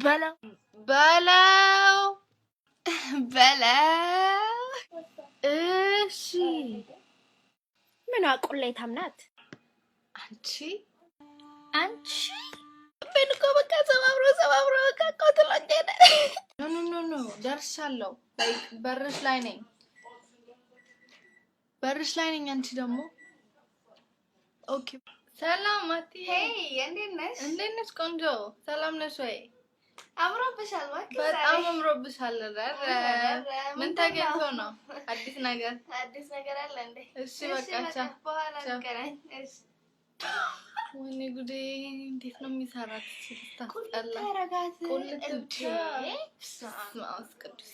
በለው በለው በለው። እሺ ምን አቁላይታም ናት አንቺ በልኮ በቃ ሰባብሮ በቃ ቆጥላንገና ኖ ደርሻለሁ። በርሽ ላይ ነኝ አንቺ ደግሞ ኦኬ። ሰላም ማቲ። ሄይ እንዴት ነሽ? ቆንጆ ሰላም ነሽ ወይ? አምሮብሻል። በጣም አምሮብሻል። ምን ተገኝቶ ነው? አዲስ ነገር አለ እንዴ? እሺ በቃ በኋላ እንገናኝ። እሺ። ወይኔ ጉዴ! እንዴት ነው የሚሰራት? ታረጋት ቁልት እንዴ! ቅዱስ